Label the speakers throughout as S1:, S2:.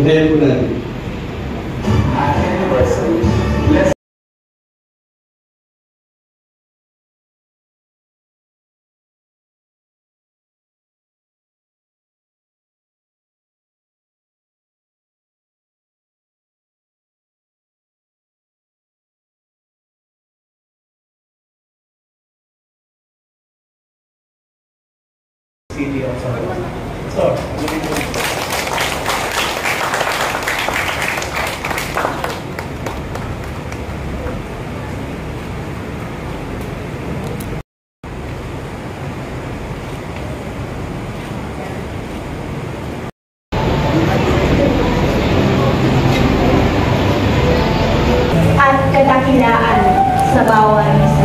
S1: Unayan po natin.
S2: City of San Juan. So,
S3: at kadakilaan sa bawat isa.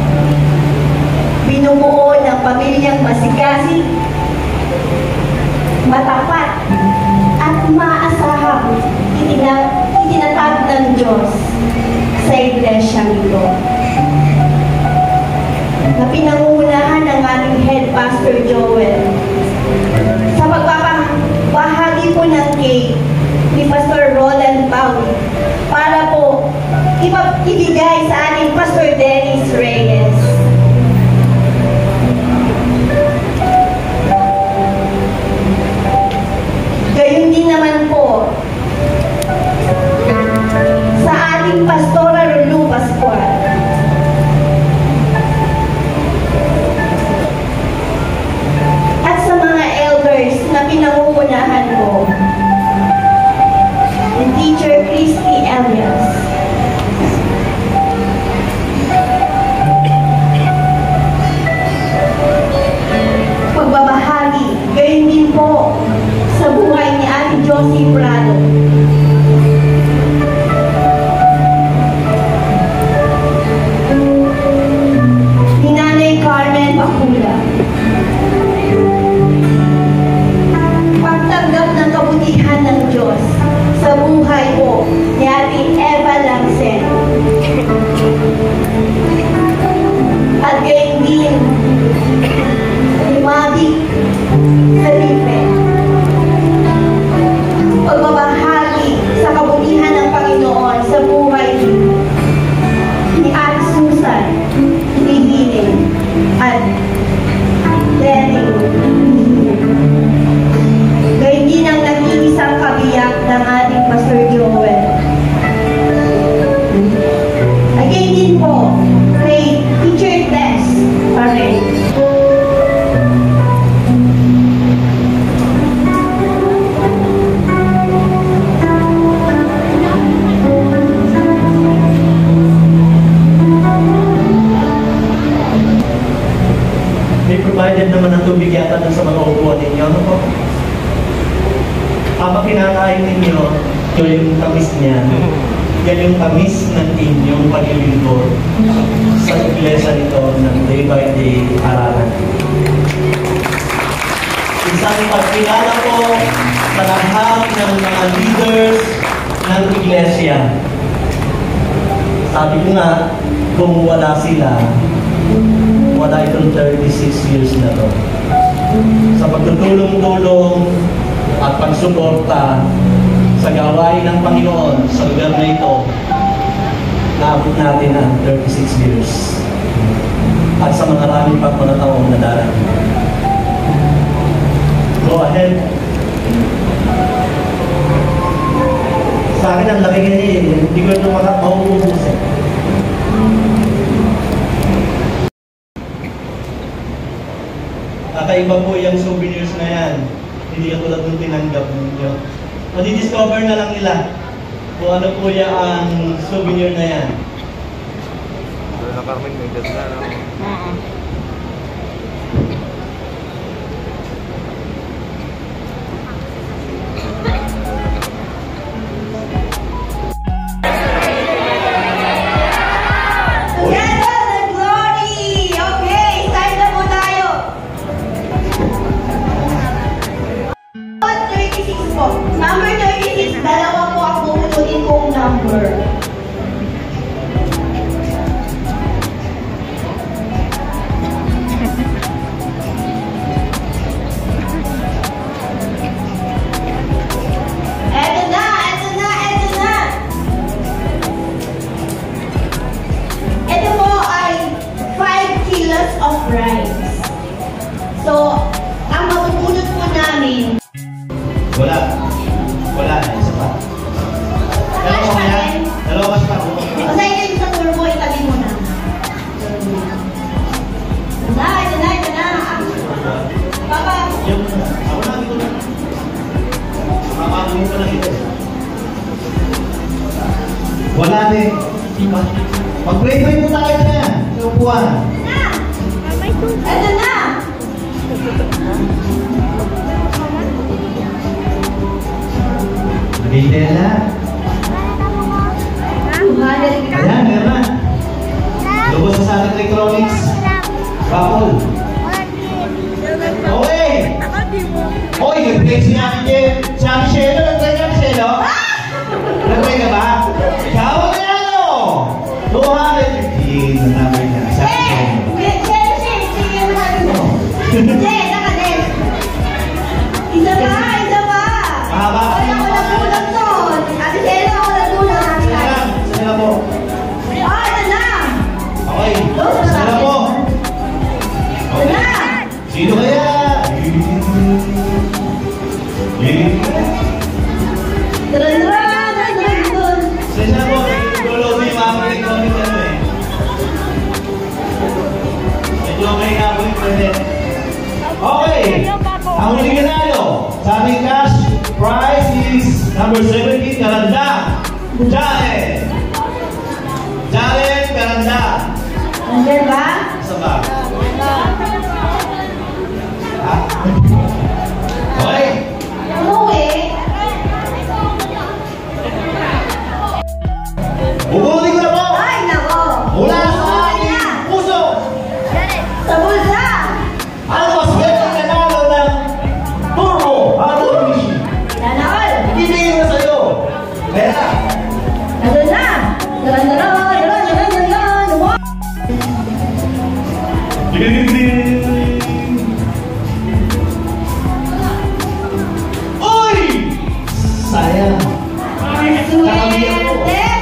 S3: Binubuo ng pamilyang masikasi, matapat at maasahang itinatag ng Diyos sa iglesyang ito. Na pinangungunahan ng ating Head Pastor Joel sa pagbabahagi po ng cake ni Pastor Roland Pauli para po ibigay sa ating Pastor Dennis Reyes. Gayon din naman po sa ating Pastora Rulu Pascual. At sa mga elders na pinangungunahan ko, ni Teacher Christy Elias. Pagbabahagi, gayon din po sa buhay ni Ate Josie Prado. Ni Nanay Carmen Bakula. Pagtanggap ng kabutihan ng Diyos sa buhay po ni Ate Eva Langsen. At gayon din ni Mabi Felipe. Pagbabahagi sa kabutihan ng Panginoon sa buhay ni Ate Susan Lihiling at Lenny. Gayon din ang nag-iisang kabiyak ng ating Pastor Joel. Again din po kay Teacher Tess Pareng.
S2: provided naman ng tubig yata dun sa mga upuan ninyo. Ano po? Habang kinakain ninyo, ito yung tamis niya. Yan yung tamis ng inyong paglilingkod sa iglesia nito ng day by day aralan. Isang pagkilala po sa lahat ng mga leaders ng iglesia. Sabi ko nga, kung wala sila, wala itong 36 years na to. Sa pagtutulong-tulong at pagsuporta sa gawain ng Panginoon sa lugar na ito, naabot natin ang 36 years. At sa mga maraming pang mga taong na darating. Go ahead. Sa akin ang laki ganyan, hindi ko ito mauubos eh. Kakaiba po yung souvenirs na yan. Hindi katulad nung tinanggap ninyo. Madi-discover na lang nila kung ano po yung ang souvenir na yan.
S4: Na Carmen, may ganda na.
S3: Number 36, dalawa po ang bumutuin kong number.
S1: Wala din. Mag-pray-pray po tayo dyan. Sa upuan.
S3: Ito na!
S1: Mag-intay na.
S3: 200 ka?
S1: Ayan, meron na. Lubos sa ating electronics. Bakol. Okay. Hoy, nag-break si Ate Jen. Si Ate Shelo, nag-break ka, Shelo? Nag-break ka ba? Ikaw ang ano? 215 na number niya. Si Ate Shelo.
S3: Isa pa!
S1: Mahaba.
S3: Wala ko nagkulang doon. Ate Selo, ako nagkulang.
S1: Sige lang. Sige lang po.
S3: Ito na!
S1: Okay. Sige lang po.
S3: Ito na!
S1: Sino kaya?
S3: Dun.
S1: Sige po. Lolo, may mga electronic ano eh. Medyo may kapoy pwede. Okay. Ang huling nanalo sa aming cash prize is number 17, Karanda. Jalen Karanda.
S3: Nandiyan ba?
S1: Isa ba? Ha? Okay.
S3: Umuwi.
S1: Bubuti ko na po.
S3: Ay, nako.
S1: Mula sa aking puso.
S3: Sa bulsa.
S1: Ang mas gandang nanalo ng Turbo Auto Machine.
S3: Nanakol.
S1: Ibigay na sa'yo. Kaya,
S3: Nandun na. Daran.
S1: Uy! Sayang.
S3: Swerte.